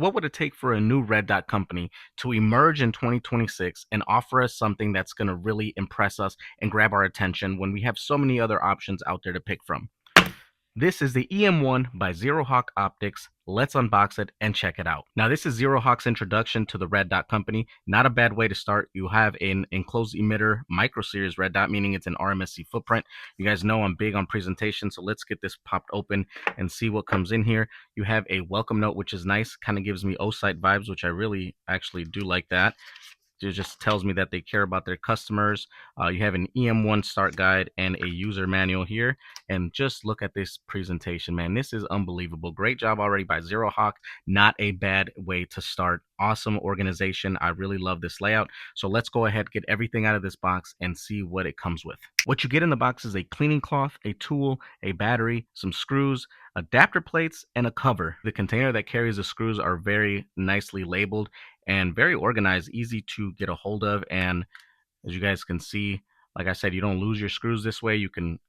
What would it take for a new red dot company to emerge in 2026 and offer us something that's going to really impress us and grab our attention when we have so many other options out there to pick from? This is the EM1 by ZEROHAWK Optics. Let's unbox it and check it out. Now, this is ZEROHAWK's introduction to the red dot company. Not a bad way to start. You have an enclosed emitter micro series red dot, meaning it's an RMSC footprint. You guys know I'm big on presentation, so let's get this popped open and see what comes in here. You have a welcome note, which is nice. Kind of gives me O-Site vibes, which I really actually do like that. It just tells me that they care about their customers. You have an EM1 start guide and a user manual here. And just look at this presentation, man. This is unbelievable. Great job already by ZEROHAWK. Not a bad way to start. Awesome organization. I really love this layout. So let's go ahead, get everything out of this box and see what it comes with. What you get in the box is a cleaning cloth, a tool, a battery, some screws, adapter plates, and a cover. The container that carries the screws are very nicely labeled and very organized, easy to get a hold of. And as you guys can see, like I said, you don't lose your screws this way. You can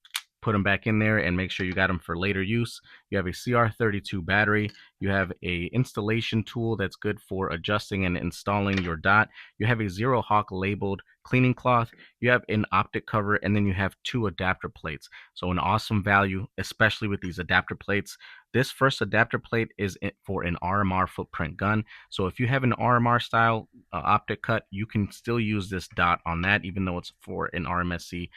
put them back in there and make sure you got them for later use. You have a CR32 battery. You have a installation tool that's good for adjusting and installing your dot. You have a ZEROHAWK labeled cleaning cloth. You have an optic cover, and then you have 2 adapter plates. So an awesome value, especially with these adapter plates. This first adapter plate is for an RMR footprint gun. So if you have an RMR style optic cut, you can still use this dot on that, even though it's for an RMSC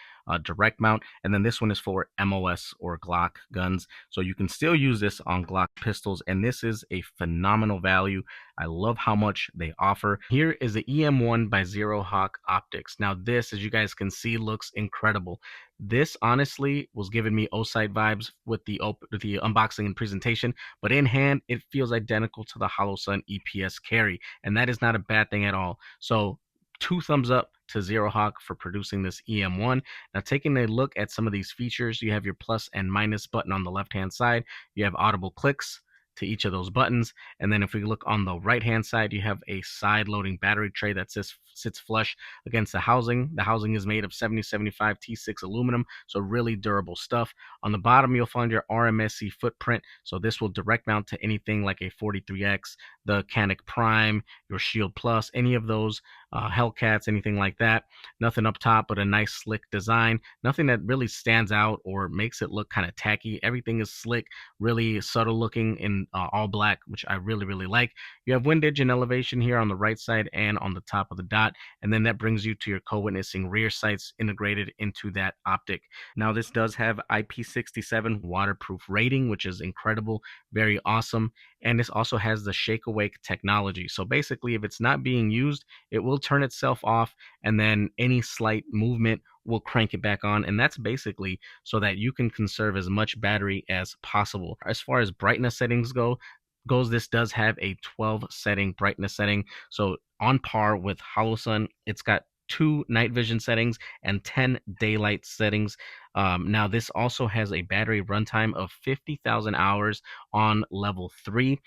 direct mount. And then this one is for MOS or Glock guns. So you can still use this on Glock pistols. And this is a phenomenal value. I love how much they offer. Here is the EM1 by ZEROHAWK Optics. Now this, as you guys can see, looks incredible. This honestly was giving me O-Site vibes with the unboxing and presentation, but in hand, it feels identical to the HoloSun EPS Carry, and that is not a bad thing at all. So 2 thumbs up to ZEROHAWK for producing this EM1. Now, taking a look at some of these features, you have your plus and minus button on the left-hand side. You have audible clicks to each of those buttons. And then if we look on the right hand side, you have a side loading battery tray that sits flush against the housing. The housing is made of 7075 T6 aluminum, so really durable stuff. On the bottom, you'll find your RMSC footprint. So this will direct mount to anything like a 43X, the Canic Prime, your Shield Plus, any of those Hellcats, anything like that. Nothing up top, but a nice slick design. Nothing that really stands out or makes it look kind of tacky. Everything is slick, really subtle looking in all black, which I really, really like. You have windage and elevation here on the right side and on the top of the dot. And then that brings you to your co-witnessing rear sights integrated into that optic. Now, this does have IP67 waterproof rating, which is incredible, very awesome. And this also has the shake awake technology. So basically, if it's not being used, it will turn itself off, and then any slight movement will crank it back on. And that's basically so that you can conserve as much battery as possible. As far as brightness settings goes, this does have a 12 setting brightness setting. So on par with HoloSun, it's got 2 night vision settings and 10 daylight settings. Now this also has a battery runtime of 50,000 hours on level 3.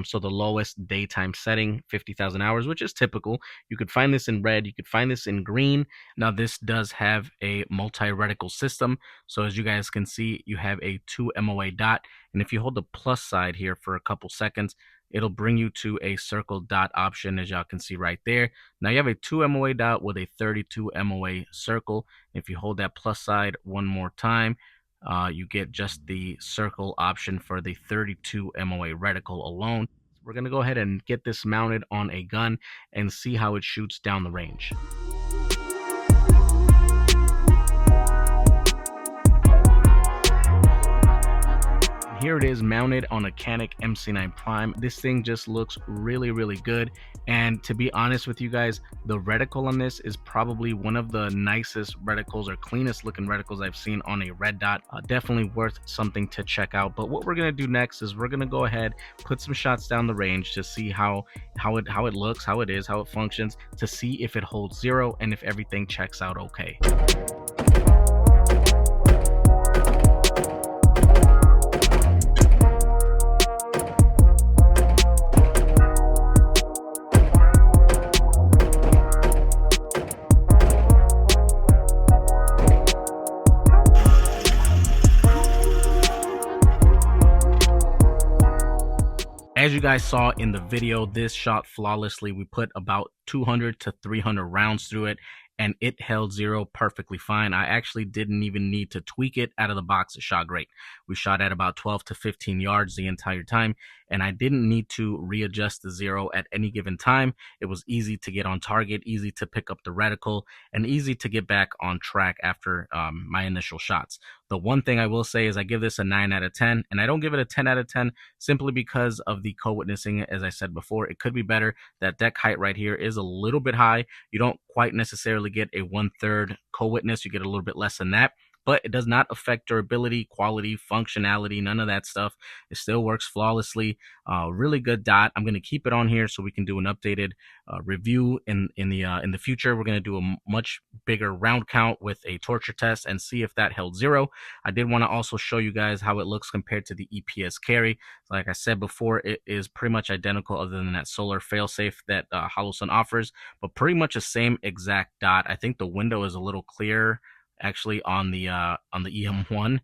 So the lowest daytime setting, 50,000 hours, which is typical. You could find this in red, you could find this in green. Now this does have a multi-reticle system. So as you guys can see, you have a 2 MOA dot. And if you hold the plus side here for a couple seconds, it'll bring you to a circle dot option, as y'all can see right there. Now you have a 2 MOA dot with a 32 MOA circle. If you hold that plus side one more time, you get just the circle option for the 32 MOA reticle alone. We're going to go ahead and get this mounted on a gun and see how it shoots down the range. Here it is mounted on a Canic MC9 Prime. This thing just looks really, really good. And to be honest with you guys, the reticle on this is probably one of the nicest reticles or cleanest looking reticles I've seen on a red dot. Definitely worth something to check out. But what we're going to do next is we're going to go ahead, put some shots down the range to see how it looks, how it is, how it functions, to see if it holds zero and if everything checks out okay. As you guys saw in the video, this shot flawlessly. We put about 200 to 300 rounds through it, and it held zero perfectly fine. I actually didn't even need to tweak it out of the box. It shot great. We shot at about 12 to 15 yards the entire time, and I didn't need to readjust the zero at any given time. It was easy to get on target, easy to pick up the reticle, and easy to get back on track after my initial shots. The one thing I will say is I give this a 9 out of 10, and I don't give it a 10 out of 10 simply because of the co-witnessing. As I said before, it could be better. That deck height right here is a little bit high. You don't quite necessarily get a 1/3 co-witness. You get a little bit less than that, but it does not affect durability, quality, functionality, none of that stuff. It still works flawlessly. Really good dot. I'm going to keep it on here so we can do an updated review in the future. We're going to do a much bigger round count with a torture test and see if that held zero. I did want to also show you guys how it looks compared to the EPS Carry. Like I said before, it is pretty much identical other than that solar failsafe that HoloSun offers, but pretty much the same exact dot. I think the window is a little clearer actually on the EM1,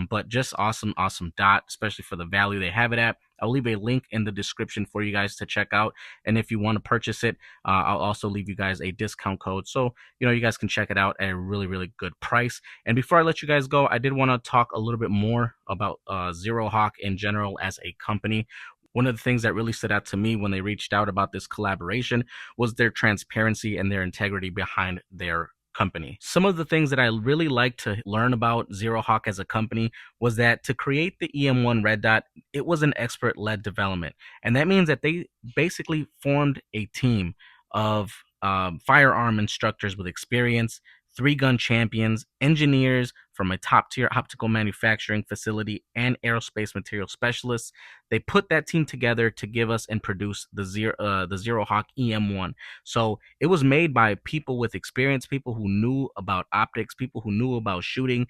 but just awesome dot, especially for the value they have it at. I'll leave a link in the description for you guys to check out, and if you want to purchase it, I'll also leave you guys a discount code, so you guys can check it out at a really good price. And before I let you guys go, I did want to talk a little bit more about ZEROHAWK in general as a company. One of the things that really stood out to me when they reached out about this collaboration was their transparency and their integrity behind their company. Some of the things that I really like to learn about ZEROHAWK as a company was that to create the EM1 red dot, it was an expert-led development. And that means that they basically formed a team of firearm instructors with experience, 3-gun champions, engineers from a top-tier optical manufacturing facility, and aerospace material specialists. They put that team together to give us and produce the ZEROHAWK EM1. So it was made by people with experience, people who knew about optics, people who knew about shooting,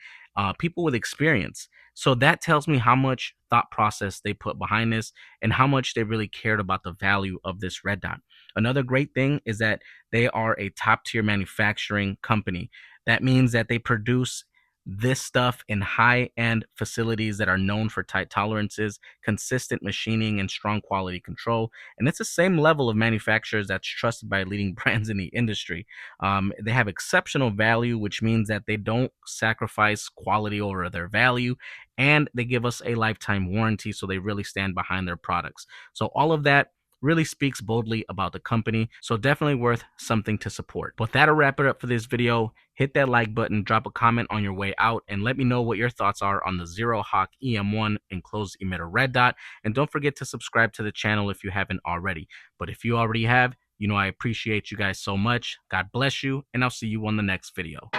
people with experience. So that tells me how much thought process they put behind this and how much they really cared about the value of this red dot. Another great thing is that they are a top-tier manufacturing company. That means that they produce this stuff in high-end facilities that are known for tight tolerances, consistent machining, and strong quality control. And it's the same level of manufacturers that's trusted by leading brands in the industry. They have exceptional value, which means that they don't sacrifice quality over their value, and they give us a lifetime warranty, so they really stand behind their products. So all of that really speaks boldly about the company, so definitely worth something to support. But that'll wrap it up for this video. Hit that like button, drop a comment on your way out, and let me know what your thoughts are on the ZEROHAWK EM1 enclosed emitter red dot. And don't forget to subscribe to the channel if you haven't already. But if you already have, I appreciate you guys so much. God bless you, and I'll see you on the next video.